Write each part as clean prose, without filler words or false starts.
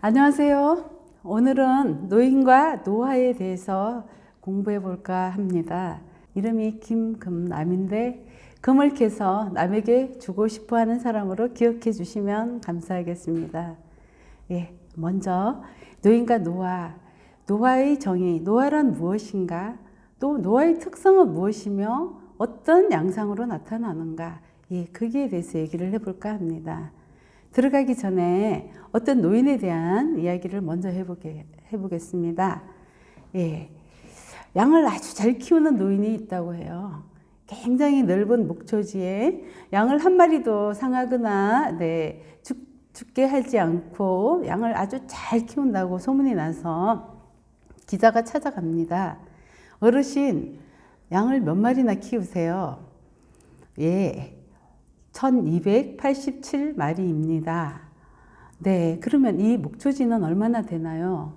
안녕하세요. 오늘은 노인과 노화에 대해서 공부해 볼까 합니다. 이름이 김금남인데 금을 캐서 남에게 주고 싶어 하는 사람으로 기억해 주시면 감사하겠습니다. 먼저 노인과 노화, 노화의 정의, 노화란 무엇인가? 또 노화의 특성은 무엇이며 어떤 양상으로 나타나는가? 거기에 대해서 얘기를 해볼까 합니다. 들어가기 전에 어떤 노인에 대한 이야기를 먼저 해보겠습니다. 양을 아주 잘 키우는 노인이 있다고 해요. 굉장히 넓은 목초지에 양을 한 마리도 상하거나 죽게 하지 않고 양을 아주 잘 키운다고 소문이 나서 기자가 찾아갑니다. 어르신, 양을 몇 마리나 키우세요? 1287마리입니다. 그러면 이 목초지는 얼마나 되나요?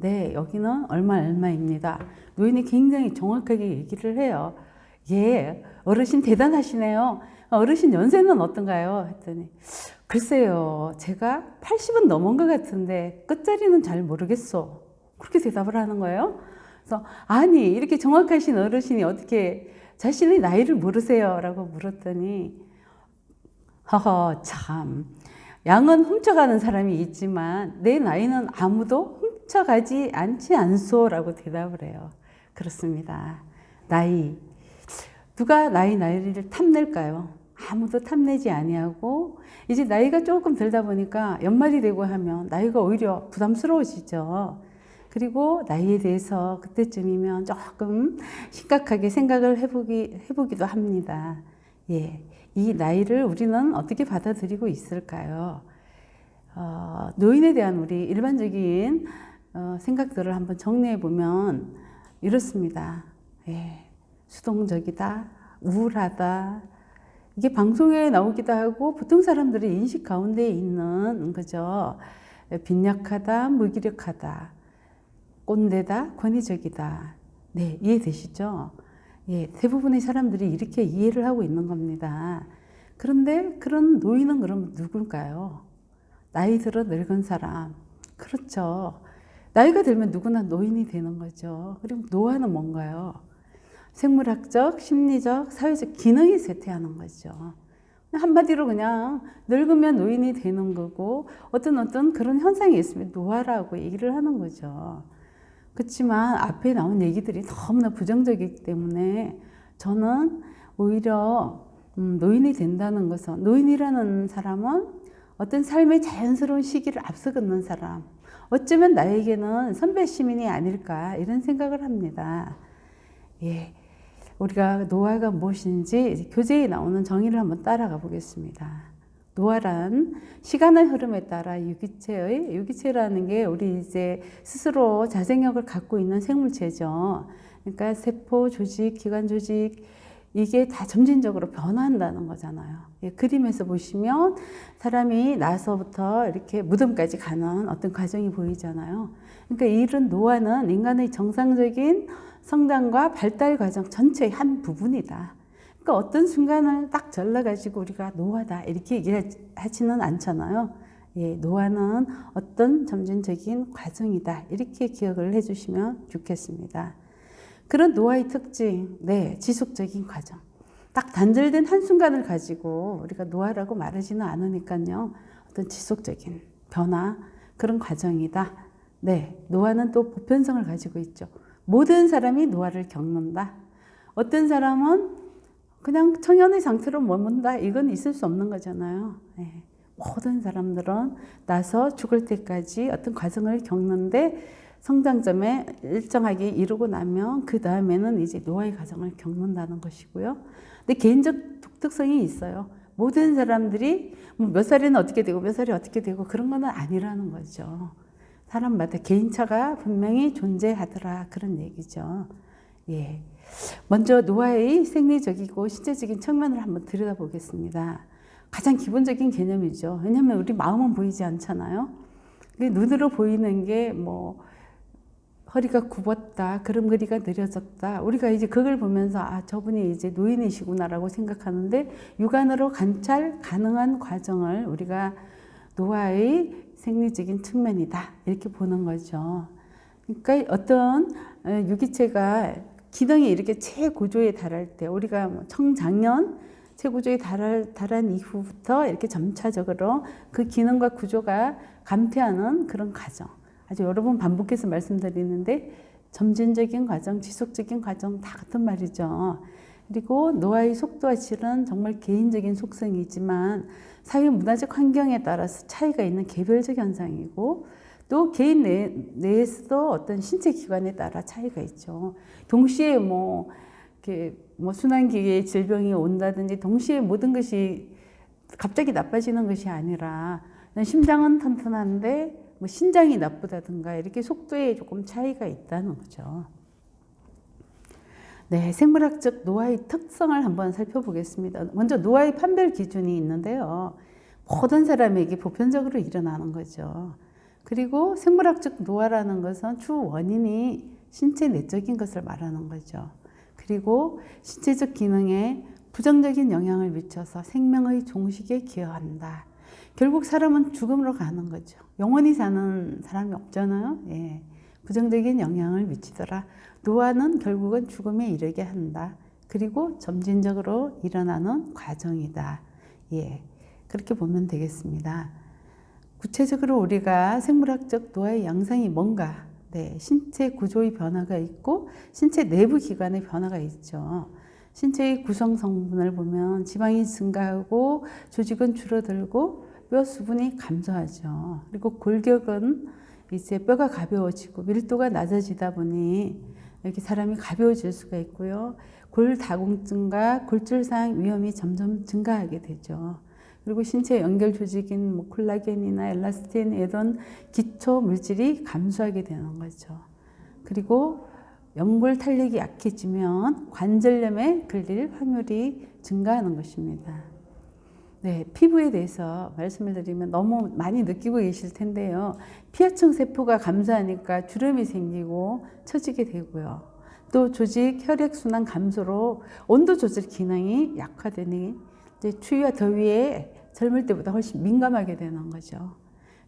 여기는 얼마입니다. 노인이 굉장히 정확하게 얘기를 해요. 어르신 대단하시네요. 어르신 연세는 어떤가요? 했더니 글쎄요, 제가 80은 넘은 것 같은데 끝자리는 잘 모르겠어. 그렇게 대답을 하는 거예요. 그래서 아니, 이렇게 정확하신 어르신이 어떻게 자신의 나이를 모르세요? 라고 물었더니 참, 양은 훔쳐가는 사람이 있지만 내 나이는 아무도 훔쳐가지 않소 라고 대답을 해요. 그렇습니다. 나이, 누가 나이를 탐낼까요? 아무도 탐내지 아니하고 이제 나이가 조금 들다 보니까 연말이 되고 하면 나이가 오히려 부담스러워지죠. 그리고 나이에 대해서 그때쯤이면 조금 심각하게 생각을 해보기도 합니다. 이 나이를 우리는 어떻게 받아들이고 있을까요? 노인에 대한 우리 일반적인 생각들을 한번 정리해 보면 이렇습니다. 수동적이다, 우울하다. 이게 방송에 나오기도 하고 보통 사람들의 인식 가운데 있는 거죠. 빈약하다, 무기력하다, 꼰대다, 권위적이다. 이해되시죠? 대부분의 사람들이 이렇게 이해를 하고 있는 겁니다. 그런데 그런 노인은 그럼 누굴까요? 나이 들어 늙은 사람. 그렇죠. 나이가 들면 누구나 노인이 되는 거죠. 그리고 노화는 뭔가요? 생물학적, 심리적, 사회적 기능이 쇠퇴하는 거죠. 한마디로 그냥 늙으면 노인이 되는 거고 어떤 그런 현상이 있으면 노화라고 얘기를 하는 거죠. 그렇지만 앞에 나온 얘기들이 너무나 부정적이기 때문에 저는 오히려 노인이 된다는 것은, 노인이라는 사람은 어떤 삶의 자연스러운 시기를 앞서 걷는 사람, 어쩌면 나에게는 선배 시민이 아닐까 이런 생각을 합니다. 우리가 노화가 무엇인지 교재에 나오는 정의를 한번 따라가 보겠습니다. 노화란 시간의 흐름에 따라 유기체라는 게 우리 이제 스스로 자생력을 갖고 있는 생물체죠. 그러니까 세포, 조직, 기관 조직, 이게 다 점진적으로 변화한다는 거잖아요. 그림에서 보시면 사람이 나서부터 이렇게 무덤까지 가는 어떤 과정이 보이잖아요. 그러니까 이런 노화는 인간의 정상적인 성장과 발달 과정 전체의 한 부분이다. 그러니까 어떤 순간을 딱 잘라가지고 우리가 노화다 이렇게 얘기하지는 않잖아요. 노화는 어떤 점진적인 과정이다 이렇게 기억을 해주시면 좋겠습니다. 그런 노화의 특징, 지속적인 과정. 딱 단절된 한순간을 가지고 우리가 노화라고 말하지는 않으니까요. 어떤 지속적인 변화, 그런 과정이다. 노화는 또 보편성을 가지고 있죠. 모든 사람이 노화를 겪는다. 어떤 사람은 그냥 청년의 상태로 머문다. 이건 있을 수 없는 거잖아요. 모든 사람들은 나서 죽을 때까지 어떤 과정을 겪는데 성장점에 일정하게 이루고 나면 그 다음에는 이제 노화의 과정을 겪는다는 것이고요. 근데 개인적 독특성이 있어요. 모든 사람들이 몇 살에는 어떻게 되고 몇 살이 어떻게 되고 그런 건 아니라는 거죠. 사람마다 개인차가 분명히 존재하더라 그런 얘기죠. 먼저 노화의 생리적이고 신체적인 측면을 한번 들여다보겠습니다. 가장 기본적인 개념이죠. 왜냐하면 우리 마음은 보이지 않잖아요. 눈으로 보이는 게 허리가 굽었다, 걸음걸이가 느려졌다. 우리가 이제 그걸 보면서 저분이 이제 노인이시구나라고 생각하는데 육안으로 관찰 가능한 과정을 우리가 노화의 생리적인 측면이다. 이렇게 보는 거죠. 그러니까 어떤 유기체가 기능이 이렇게 최고조에 달할 때, 우리가 뭐 청장년 최고조에 달한 이후부터 이렇게 점차적으로 그 기능과 구조가 감퇴하는 그런 과정. 아주 여러 번 반복해서 말씀드리는데 점진적인 과정, 지속적인 과정 다 같은 말이죠. 그리고 노화의 속도와 질은 정말 개인적인 속성이지만 사회 문화적 환경에 따라서 차이가 있는 개별적 현상이고, 또 개인 내에서도 어떤 신체 기관에 따라 차이가 있죠. 동시에 이렇게 순환기계에 질병이 온다든지 동시에 모든 것이 갑자기 나빠지는 것이 아니라, 심장은 튼튼한데 신장이 나쁘다든가 이렇게 속도에 조금 차이가 있다는 거죠. 네, 생물학적 노화의 특성을 한번 살펴보겠습니다. 먼저 노화의 판별 기준이 있는데요. 모든 사람에게 보편적으로 일어나는 거죠. 그리고 생물학적 노화라는 것은 주 원인이 신체 내적인 것을 말하는 거죠. 그리고 신체적 기능에 부정적인 영향을 미쳐서 생명의 종식에 기여한다. 결국 사람은 죽음으로 가는 거죠. 영원히 사는 사람이 없잖아요. 예. 부정적인 영향을 미치더라. 노화는 결국은 죽음에 이르게 한다. 그리고 점진적으로 일어나는 과정이다. 예. 그렇게 보면 되겠습니다. 구체적으로 우리가 생물학적 노화의 양상이 뭔가, 네, 신체 구조의 변화가 있고 신체 내부 기관의 변화가 있죠. 신체의 구성 성분을 보면 지방이 증가하고 조직은 줄어들고 뼈 수분이 감소하죠. 그리고 골격은 이제 뼈가 가벼워지고 밀도가 낮아지다 보니 이렇게 사람이 가벼워질 수가 있고요. 골다공증과 골절상 위험이 점점 증가하게 되죠. 그리고 신체 연결 조직인 콜라겐이나 엘라스틴 이런 기초 물질이 감소하게 되는 거죠. 그리고 연골 탄력이 약해지면 관절염에 걸릴 확률이 증가하는 것입니다. 네, 피부에 대해서 말씀을 드리면 너무 많이 느끼고 계실 텐데요. 피하층 세포가 감소하니까 주름이 생기고 처지게 되고요. 또 조직 혈액순환 감소로 온도 조절 기능이 약화되니 이제 추위와 더위에 젊을 때보다 훨씬 민감하게 되는 거죠.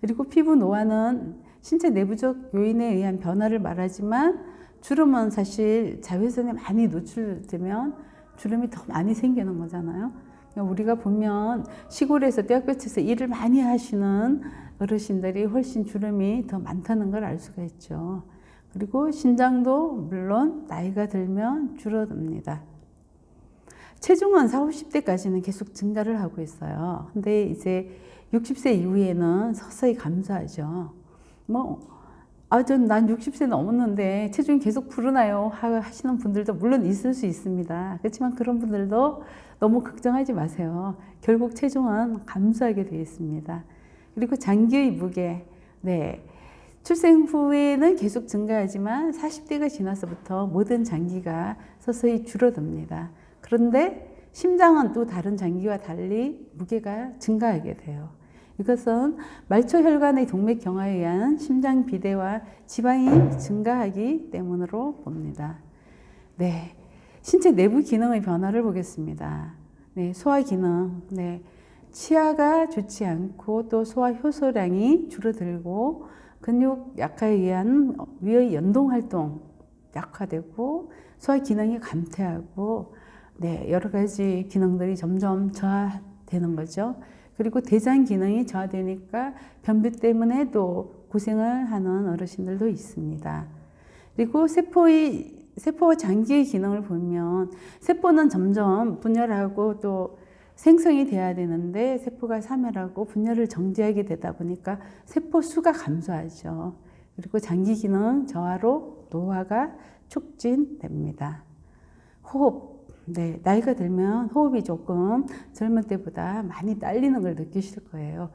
그리고 피부 노화는 신체 내부적 요인에 의한 변화를 말하지만 주름은 사실 자외선에 많이 노출되면 주름이 더 많이 생기는 거잖아요. 우리가 보면 시골에서 떼약볕에서 일을 많이 하시는 어르신들이 훨씬 주름이 더 많다는 걸 알 수가 있죠. 그리고 신장도 물론 나이가 들면 줄어듭니다. 체중은 40, 50대까지는 계속 증가를 하고 있어요. 근데 이제 60세 이후에는 서서히 감소하죠. 난 60세 넘었는데 체중이 계속 불어나요 하시는 분들도 물론 있을 수 있습니다. 그렇지만 그런 분들도 너무 걱정하지 마세요. 결국 체중은 감소하게 되어 있습니다. 그리고 장기의 무게, 네, 출생 후에는 계속 증가하지만 40대가 지나서부터 모든 장기가 서서히 줄어듭니다. 그런데 심장은 또 다른 장기와 달리 무게가 증가하게 돼요. 이것은 말초혈관의 동맥 경화에 의한 심장 비대와 지방이 증가하기 때문으로 봅니다. 네, 신체 내부 기능의 변화를 보겠습니다. 네, 소화 기능, 네, 치아가 좋지 않고 또 소화 효소량이 줄어들고 근육 약화에 의한 위의 연동 활동 약화되고 소화 기능이 감퇴하고, 네, 여러 가지 기능들이 점점 저하되는 거죠. 그리고 대장 기능이 저하되니까 변비 때문에도 고생을 하는 어르신들도 있습니다. 그리고 세포와 장기의 기능을 보면 세포는 점점 분열하고 또 생성이 돼야 되는데 세포가 사멸하고 분열을 정지하게 되다 보니까 세포 수가 감소하죠. 그리고 장기 기능 저하로 노화가 촉진됩니다. 호흡. 네, 나이가 들면 호흡이 조금 젊은 때보다 많이 딸리는 걸 느끼실 거예요.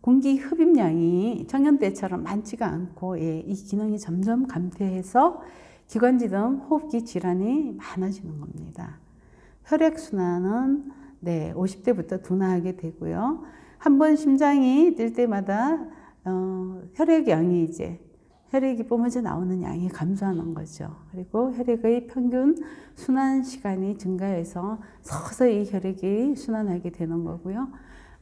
공기 흡입량이 청년 때처럼 많지가 않고, 예, 이 기능이 점점 감퇴해서 기관지 등 호흡기 질환이 많아지는 겁니다. 혈액순환은, 네, 50대부터 둔화하게 되고요. 한 번 심장이 뛸 때마다 혈액이 뿜어져 나오는 양이 감소하는 거죠. 그리고 혈액의 평균 순환 시간이 증가해서 서서히 혈액이 순환하게 되는 거고요.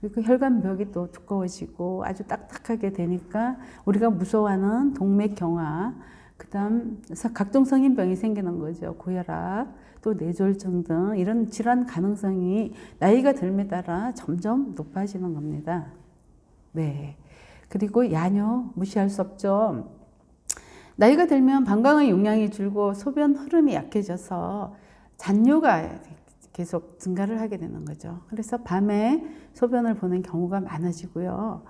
그 혈관벽이 또 두꺼워지고 아주 딱딱하게 되니까 우리가 무서워하는 동맥경화, 그다음 각종 성인병이 생기는 거죠. 고혈압, 또 뇌졸중 등 이런 질환 가능성이 나이가 들에 따라 점점 높아지는 겁니다. 네. 그리고 야뇨 무시할 수 없죠. 나이가 들면 방광의 용량이 줄고 소변 흐름이 약해져서 잔뇨가 계속 증가를 하게 되는 거죠. 그래서 밤에 소변을 보는 경우가 많아지고요.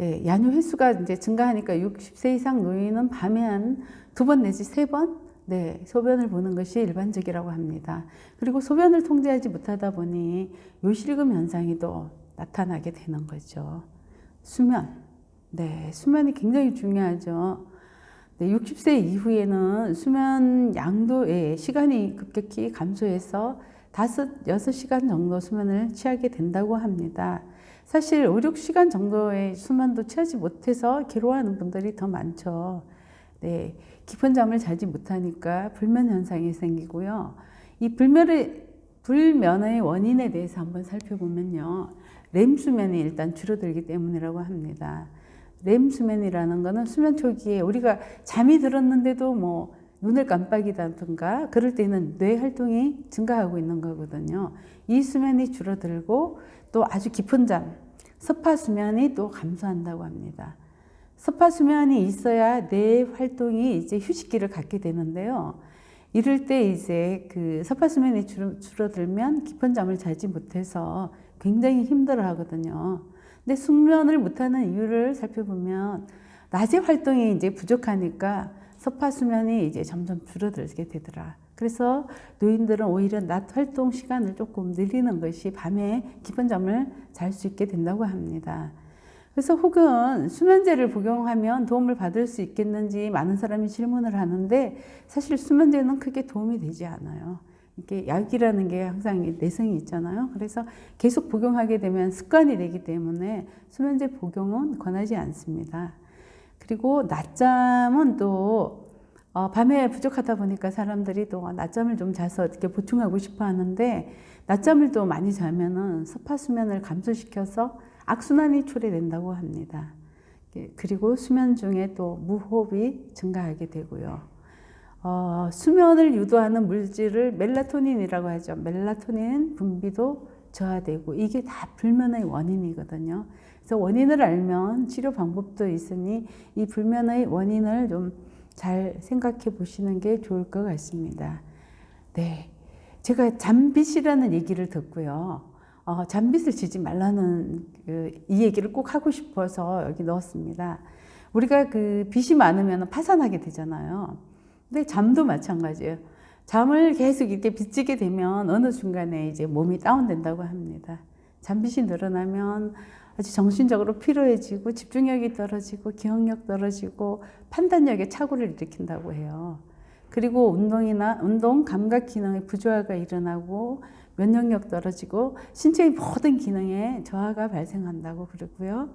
예, 야뇨 횟수가 이제 증가하니까 60세 이상 노인은 밤에 한 2번 내지 3번 네, 소변을 보는 것이 일반적이라고 합니다. 그리고 소변을 통제하지 못하다 보니 요실금 현상이 또 나타나게 되는 거죠. 수면. 네, 수면이 굉장히 중요하죠. 네, 60세 이후에는 수면 양도의 시간이 급격히 감소해서 6시간 정도 수면을 취하게 된다고 합니다. 사실 5, 6시간 정도의 수면도 취하지 못해서 괴로워하는 분들이 더 많죠. 네, 깊은 잠을 자지 못하니까 불면 현상이 생기고요. 이 불면의 원인에 대해서 한번 살펴보면요. 렘 수면이 일단 줄어들기 때문이라고 합니다. 렘 수면이라는 것은 수면 초기에 우리가 잠이 들었는데도 뭐 눈을 깜빡이다든가 그럴 때는 뇌 활동이 증가하고 있는 거거든요. 이 수면이 줄어들고 또 아주 깊은 잠, 스파 수면이 또 감소한다고 합니다. 스파 수면이 있어야 뇌 활동이 이제 휴식기를 갖게 되는데요. 이럴 때 이제 그 스파 수면이 줄어들면 깊은 잠을 자지 못해서 굉장히 힘들어 하거든요. 근데 숙면을 못하는 이유를 살펴보면 낮에 활동이 이제 부족하니까 스파 수면이 이제 점점 줄어들게 되더라. 그래서 노인들은 오히려 낮 활동 시간을 조금 늘리는 것이 밤에 깊은 잠을 잘 수 있게 된다고 합니다. 그래서 혹은 수면제를 복용하면 도움을 받을 수 있겠는지 많은 사람이 질문을 하는데 사실 수면제는 크게 도움이 되지 않아요. 이게 약이라는 게 항상 내성이 있잖아요. 그래서 계속 복용하게 되면 습관이 되기 때문에 수면제 복용은 권하지 않습니다. 그리고 낮잠은 또 밤에 부족하다 보니까 사람들이 또 낮잠을 좀 자서 이렇게 보충하고 싶어 하는데 낮잠을 또 많이 자면은 스파 수면을 감소시켜서 악순환이 초래된다고 합니다. 그리고 수면 중에 또 무호흡이 증가하게 되고요. 수면을 유도하는 물질을 멜라토닌이라고 하죠. 멜라토닌 분비도 저하되고 이게 다 불면의 원인이거든요. 그래서 원인을 알면 치료 방법도 있으니 이 불면의 원인을 좀 잘 생각해 보시는 게 좋을 것 같습니다. 네, 제가 잠빗이라는 얘기를 듣고요. 잠빗을 지지 말라는 이 얘기를 꼭 하고 싶어서 여기 넣었습니다. 우리가 그 빗이 많으면 파산하게 되잖아요. 근데 잠도 마찬가지예요. 잠을 계속 이렇게 빚지게 되면 어느 순간에 이제 몸이 다운된다고 합니다. 잠빗이 늘어나면 아주 정신적으로 피로해지고 집중력이 떨어지고 기억력 떨어지고 판단력에 착오를 일으킨다고 해요. 그리고 운동 감각 기능의 부조화가 일어나고 면역력 떨어지고 신체의 모든 기능에 저하가 발생한다고 그러고요.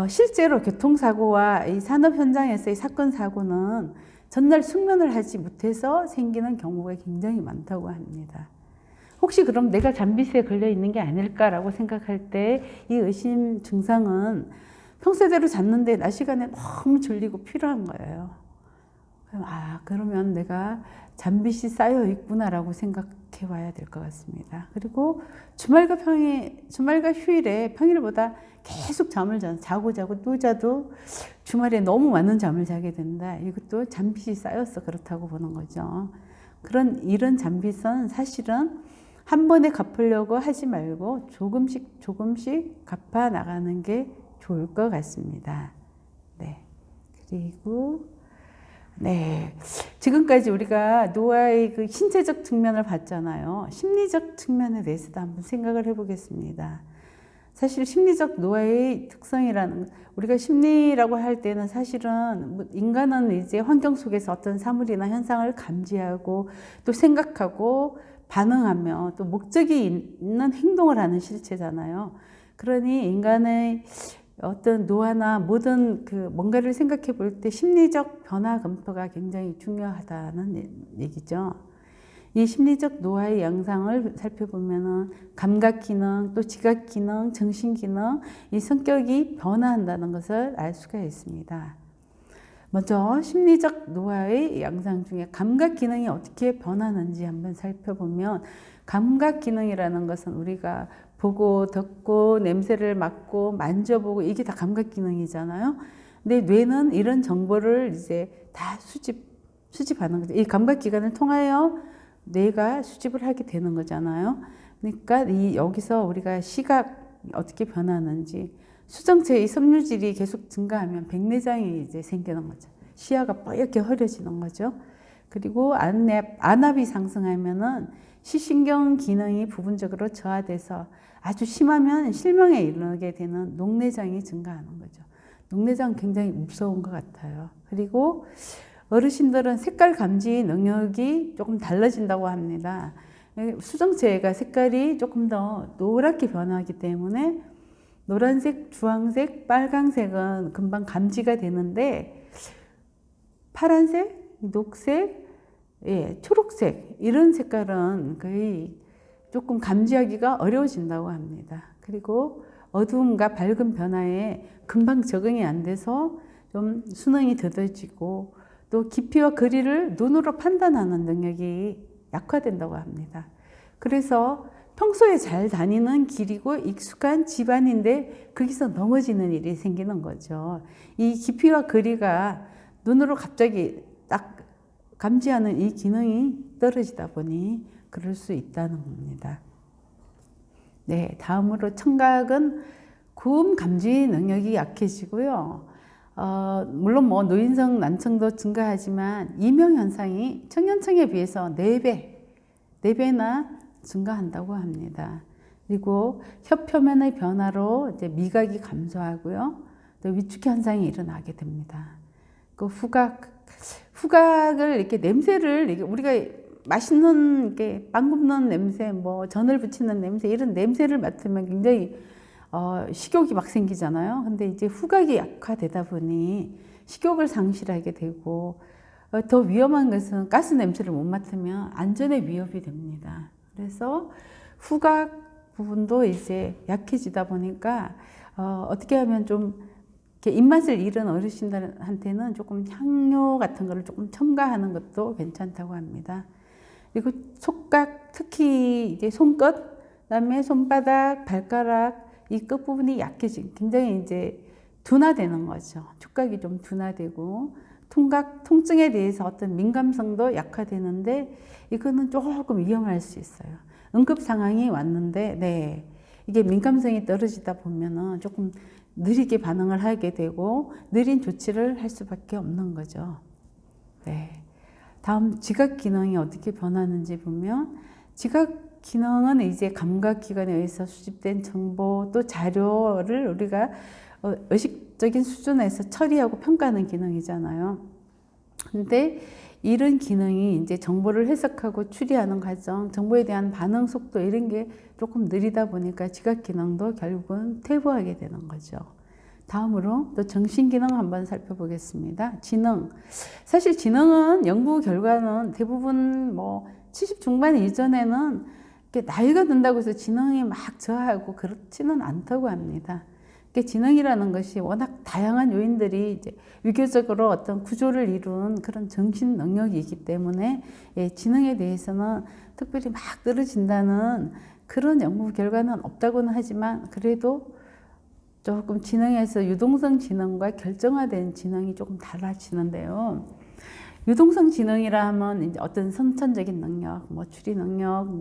실제로 교통사고와 이 산업 현장에서의 사건 사고는 전날 숙면을 하지 못해서 생기는 경우가 굉장히 많다고 합니다. 혹시 그럼 내가 잠빗에 걸려 있는 게 아닐까라고 생각할 때 이 의심 증상은 평소대로 잤는데 낮 시간에 너무 졸리고 피로한 거예요. 그러면 내가 잠빗이 쌓여 있구나라고 생각해 봐야 될 것 같습니다. 그리고 주말과 휴일에 평일보다 계속 잠을 자고 또 자도 주말에 너무 많은 잠을 자게 된다. 이것도 잠빗이 쌓여서 그렇다고 보는 거죠. 이런 잠빗은 사실은 한 번에 갚으려고 하지 말고 조금씩 갚아 나가는 게 좋을 것 같습니다. 네. 그리고 네. 지금까지 우리가 노화의 그 신체적 측면을 봤잖아요. 심리적 측면에 대해서도 한번 생각을 해보겠습니다. 사실 심리적 노화의 특성이라는, 우리가 심리라고 할 때는 사실은 인간은 이제 환경 속에서 어떤 사물이나 현상을 감지하고 또 생각하고 반응하며 또 목적이 있는 행동을 하는 실체잖아요. 그러니 인간의 어떤 노화나 모든 뭔가를 생각해 볼 때 심리적 변화 검토가 굉장히 중요하다는 얘기죠. 이 심리적 노화의 양상을 살펴보면은 감각 기능, 또 지각 기능, 정신 기능, 이 성격이 변화한다는 것을 알 수가 있습니다. 먼저 심리적 노화의 양상 중에 감각 기능이 어떻게 변하는지 한번 살펴보면, 감각 기능이라는 것은 우리가 보고 듣고 냄새를 맡고 만져보고 이게 다 감각 기능이잖아요. 근데 뇌는 이런 정보를 이제 다 수집하는 거죠. 이 감각 기관을 통하여 뇌가 수집을 하게 되는 거잖아요. 그러니까 여기서 우리가 시각 어떻게 변하는지, 수정체의 섬유질이 계속 증가하면 백내장이 이제 생기는 거죠. 시야가 뽀얗게 흐려지는 거죠. 그리고 안압이 상승하면은 시신경 기능이 부분적으로 저하돼서 아주 심하면 실명에 이르게 되는 녹내장이 증가하는 거죠. 녹내장 굉장히 무서운 것 같아요. 그리고 어르신들은 색깔 감지 능력이 조금 달라진다고 합니다. 수정체가 색깔이 조금 더 노랗게 변하기 때문에 노란색, 주황색, 빨강색은 금방 감지가 되는데, 파란색, 녹색, 초록색 이런 색깔은 거의 조금 감지하기가 어려워진다고 합니다. 그리고 어두움과 밝은 변화에 금방 적응이 안 돼서 좀 수능이 더뎌지고, 또 깊이와 거리를 눈으로 판단하는 능력이 약화된다고 합니다. 그래서 평소에 잘 다니는 길이고 익숙한 집안인데 거기서 넘어지는 일이 생기는 거죠. 이 깊이와 거리가 눈으로 갑자기 딱 감지하는 이 기능이 떨어지다 보니 그럴 수 있다는 겁니다. 네, 다음으로 청각은 고음 감지 능력이 약해지고요. 물론 뭐 노인성 난청도 증가하지만 이명 현상이 청년층에 비해서 4배나 증가한다고 합니다. 그리고 혀 표면의 변화로 이제 미각이 감소하고요. 또 위축 현상이 일어나게 됩니다. 그 후각을 이렇게 냄새를 우리가 맛있는 이렇게 빵 굽는 냄새, 뭐 전을 부치는 냄새, 이런 냄새를 맡으면 굉장히 식욕이 막 생기잖아요. 근데 이제 후각이 약화되다 보니 식욕을 상실하게 되고, 더 위험한 것은 가스 냄새를 못 맡으면 안전에 위협이 됩니다. 그래서 후각 부분도 이제 약해지다 보니까 어떻게 하면 좀 이렇게 입맛을 잃은 어르신들한테는 조금 향료 같은 거를 조금 첨가하는 것도 괜찮다고 합니다. 그리고 촉각, 특히 이제 손끝, 그다음에 손바닥, 발가락 이 끝부분이 약해지고 굉장히 이제 둔화되는 거죠. 촉각이 좀 둔화되고, 통증에 대해서 어떤 민감성도 약화되는데, 이거는 조금 위험할 수 있어요. 응급 상황이 왔는데, 이게 민감성이 떨어지다 보면은 조금 느리게 반응을 하게 되고, 느린 조치를 할 수밖에 없는 거죠. 네. 다음 지각 기능이 어떻게 변하는지 보면, 지각 기능은 이제 감각 기관에 의해서 수집된 정보, 또 자료를 우리가 의식적인 수준에서 처리하고 평가하는 기능이잖아요. 근데 이런 기능이 이제 정보를 해석하고 추리하는 과정, 정보에 대한 반응 속도 이런 게 조금 느리다 보니까 지각 기능도 결국은 퇴보하게 되는 거죠. 다음으로 또 정신 기능 한번 살펴보겠습니다. 지능. 사실 지능은 연구 결과는 대부분 뭐 70 중반 이전에는 나이가 든다고 해서 지능이 막 저하고 그렇지는 않다고 합니다. 지능이라는 것이 워낙 다양한 요인들이 이제 유교적으로 어떤 구조를 이룬 그런 정신 능력이기 때문에, 지능에 대해서는 특별히 막 떨어진다는 그런 연구 결과는 없다고는 하지만, 그래도 조금 지능에서 유동성 지능과 결정화된 지능이 조금 달라지는데요. 유동성 지능이라 하면 이제 어떤 선천적인 능력, 뭐 추리 능력,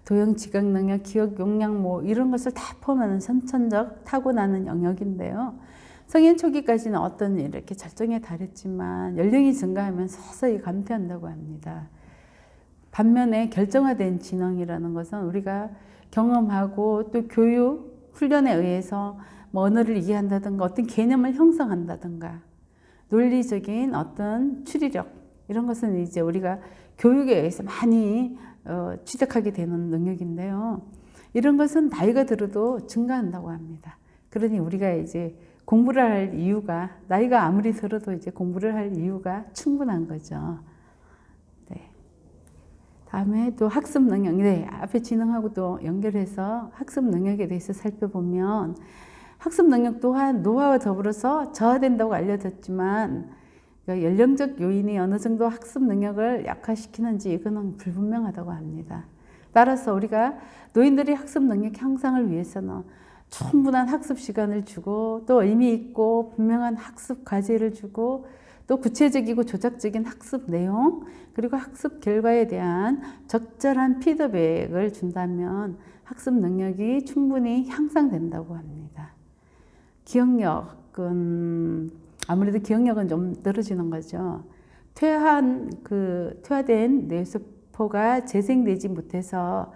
도형 지각 능력, 기억 용량 뭐 이런 것을 다 포함하는 선천적 타고나는 영역인데요. 성인 초기까지는 어떤 이렇게 절정에 달했지만 연령이 증가하면 서서히 감퇴한다고 합니다. 반면에 결정화된 지능이라는 것은 우리가 경험하고 또 교육, 훈련에 의해서 뭐 언어를 이해한다든가 어떤 개념을 형성한다든가 논리적인 어떤 추리력 이런 것은 이제 우리가 교육에 의해서 많이 취득하게 되는 능력인데요. 이런 것은 나이가 들어도 증가한다고 합니다. 그러니 우리가 이제 공부를 할 이유가, 나이가 아무리 들어도 이제 공부를 할 이유가 충분한 거죠. 네. 다음에 또 학습 능력, 네, 앞에 지능하고 또 연결해서 학습 능력에 대해서 살펴보면 학습 능력 또한 노화와 더불어서 저하된다고 알려졌지만 연령적 요인이 어느 정도 학습 능력을 약화시키는지 이거는 불분명하다고 합니다. 따라서 우리가 노인들이 학습 능력 향상을 위해서는 충분한 학습 시간을 주고 또 의미 있고 분명한 학습 과제를 주고 또 구체적이고 조작적인 학습 내용 그리고 학습 결과에 대한 적절한 피드백을 준다면 학습 능력이 충분히 향상된다고 합니다. 기억력은 아무래도 기억력은 좀 떨어지는 거죠. 퇴화된 뇌세포가 재생되지 못해서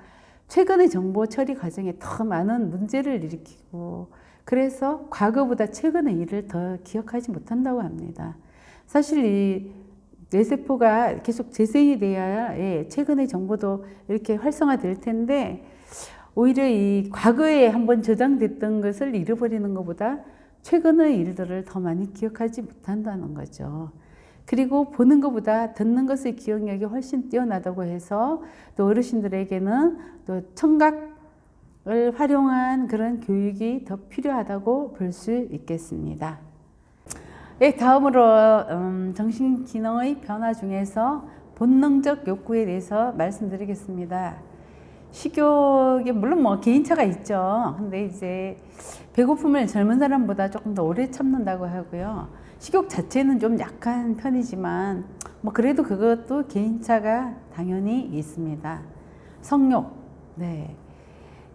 최근의 정보 처리 과정에 더 많은 문제를 일으키고 그래서 과거보다 최근의 일을 더 기억하지 못한다고 합니다. 사실 이 뇌세포가 계속 재생이 돼야 최근의 정보도 이렇게 활성화될 텐데 오히려 이 과거에 한번 저장됐던 것을 잃어버리는 것보다 최근의 일들을 더 많이 기억하지 못한다는 거죠. 그리고 보는 것보다 듣는 것의 기억력이 훨씬 뛰어나다고 해서 또 어르신들에게는 또 청각을 활용한 그런 교육이 더 필요하다고 볼 수 있겠습니다. 네, 다음으로 정신기능의 변화 중에서 본능적 욕구에 대해서 말씀드리겠습니다. 식욕이 물론 뭐 개인차가 있죠. 근데 이제 배고픔을 젊은 사람보다 조금 더 오래 참는다고 하고요. 식욕 자체는 좀 약한 편이지만 뭐 그래도 그것도 개인차가 당연히 있습니다. 성욕, 네.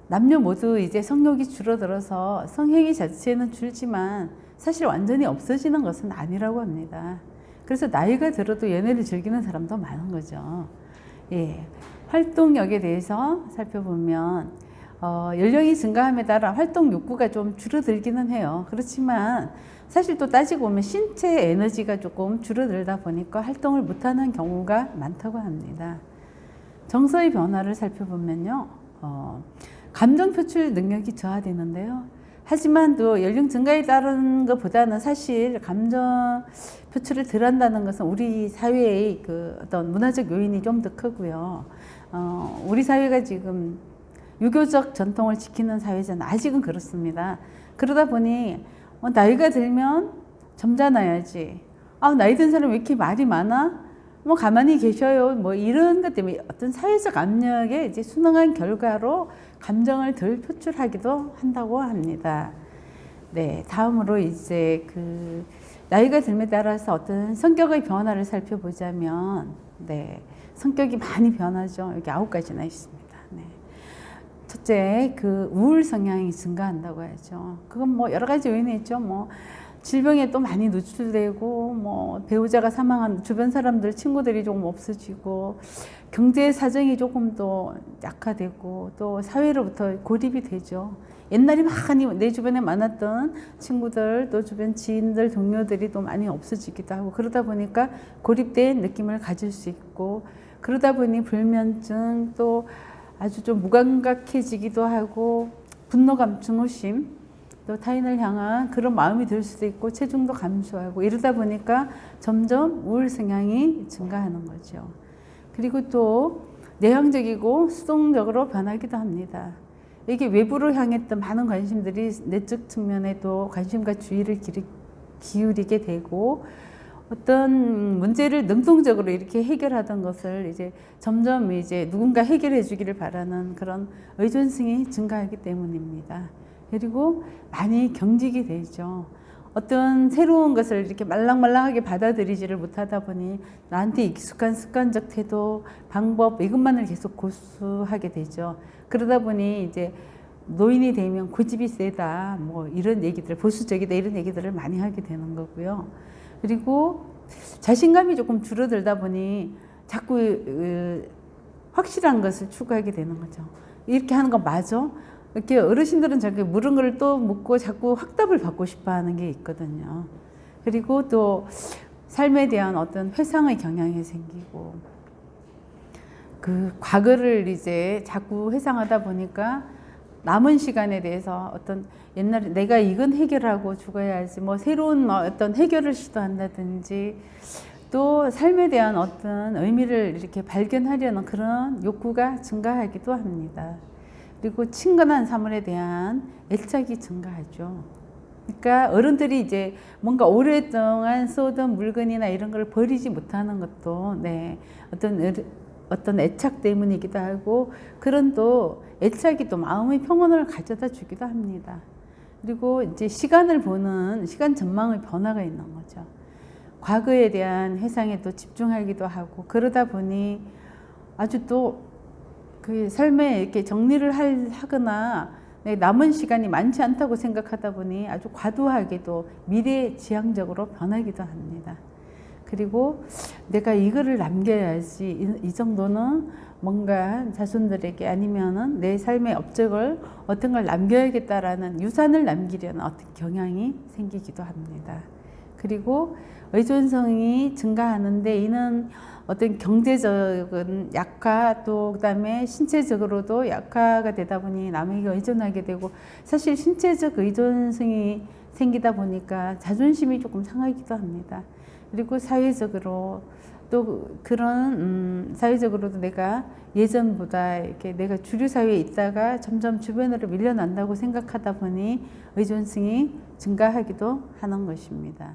남녀 모두 이제 성욕이 줄어들어서 성행위 자체는 줄지만 사실 완전히 없어지는 것은 아니라고 합니다. 그래서 나이가 들어도 연애를 즐기는 사람도 많은 거죠. 예. 활동력에 대해서 살펴보면 연령이 증가함에 따라 활동 욕구가 좀 줄어들기는 해요. 그렇지만 사실 또 따지고 보면 신체 에너지가 조금 줄어들다 보니까 활동을 못하는 경우가 많다고 합니다. 정서의 변화를 살펴보면요. 감정 표출 능력이 저하되는데요. 하지만 또 연령 증가에 따른 것보다는 사실 감정 표출을 덜 한다는 것은 우리 사회의 그 어떤 문화적 요인이 좀 더 크고요. 우리 사회가 지금 유교적 전통을 지키는 사회잖아요. 아직은 그렇습니다. 그러다 보니 나이가 들면 점잖아야지. 나이 든 사람 왜 이렇게 말이 많아? 뭐 가만히 계셔요. 뭐 이런 것 때문에 어떤 사회적 압력에 이제 순응한 결과로 감정을 덜 표출하기도 한다고 합니다. 네, 다음으로 이제 그 나이가 들에 따라서 어떤 성격의 변화를 살펴보자면, 네, 성격이 많이 변하죠. 여기 9가지나 있습니다. 네. 첫째, 그 우울 성향이 증가한다고 하죠. 그건 뭐 여러 가지 요인이 있죠. 뭐 질병에 또 많이 노출되고, 뭐 배우자가 사망한 주변 사람들, 친구들이 조금 없어지고, 경제 사정이 조금 더 약화되고, 또 사회로부터 고립이 되죠. 옛날에 많이 내 주변에 많았던 친구들, 또 주변 지인들, 동료들이 또 많이 없어지기도 하고, 그러다 보니까 고립된 느낌을 가질 수 있고, 그러다 보니 불면증, 또 아주 좀 무감각해지기도 하고, 분노감, 증오심, 또 타인을 향한 그런 마음이 들 수도 있고, 체중도 감소하고, 이러다 보니까 점점 우울 성향이 증가하는 거죠. 그리고 또 내향적이고 수동적으로 변하기도 합니다. 이게 외부로 향했던 많은 관심들이 내적 측면에 또 관심과 주의를 기울이게 되고, 어떤 문제를 능동적으로 이렇게 해결하던 것을 이제 점점 이제 누군가 해결해 주기를 바라는 그런 의존성이 증가하기 때문입니다. 그리고 많이 경직이 되죠. 어떤 새로운 것을 이렇게 말랑말랑하게 받아들이지를 못하다 보니 나한테 익숙한 습관적 태도, 방법 이것만을 계속 고수하게 되죠. 그러다 보니 이제 노인이 되면 고집이 세다, 뭐 이런 얘기들, 보수적이다 이런 얘기들을 많이 하게 되는 거고요. 그리고 자신감이 조금 줄어들다 보니 자꾸 확실한 것을 추구하게 되는 거죠. 이렇게 하는 거 맞아? 이렇게 어르신들은 자꾸 물은 걸 또 묻고 자꾸 확답을 받고 싶어 하는 게 있거든요. 그리고 또 삶에 대한 어떤 회상의 경향이 생기고, 그 과거를 이제 자꾸 회상하다 보니까 남은 시간에 대해서 어떤 옛날에 내가 이건 해결하고 죽어야지, 뭐 새로운 어떤 해결을 시도한다든지, 또 삶에 대한 어떤 의미를 이렇게 발견하려는 그런 욕구가 증가하기도 합니다. 그리고 친근한 사물에 대한 애착이 증가하죠. 그러니까 어른들이 이제 뭔가 오랫동안 써오던 물건이나 이런 걸 버리지 못하는 것도 네, 어떤 애착 때문이기도 하고, 그런 또 애착이 또 마음의 평온을 가져다 주기도 합니다. 그리고 이제 시간을 보는 시간 전망의 변화가 있는 거죠. 과거에 대한 회상에 또 집중하기도 하고, 그러다 보니 아주 또 그 삶에 이렇게 정리를 하거나 남은 시간이 많지 않다고 생각하다 보니 아주 과도하게도 미래지향적으로 변하기도 합니다. 그리고 내가 이거를 남겨야지, 이 정도는 뭔가 자손들에게 아니면은 내 삶의 업적을 어떤 걸 남겨야겠다라는 유산을 남기려는 어떤 경향이 생기기도 합니다. 그리고 의존성이 증가하는데, 이는 어떤 경제적인 약화, 또 그다음에 신체적으로도 약화가 되다 보니 남에게 의존하게 되고, 사실 신체적 의존성이 생기다 보니까 자존심이 조금 상하기도 합니다. 그리고 사회적으로 또 그런 사회적으로도 내가 예전보다 이렇게 내가 주류 사회에 있다가 점점 주변으로 밀려난다고 생각하다 보니 의존성이 증가하기도 하는 것입니다.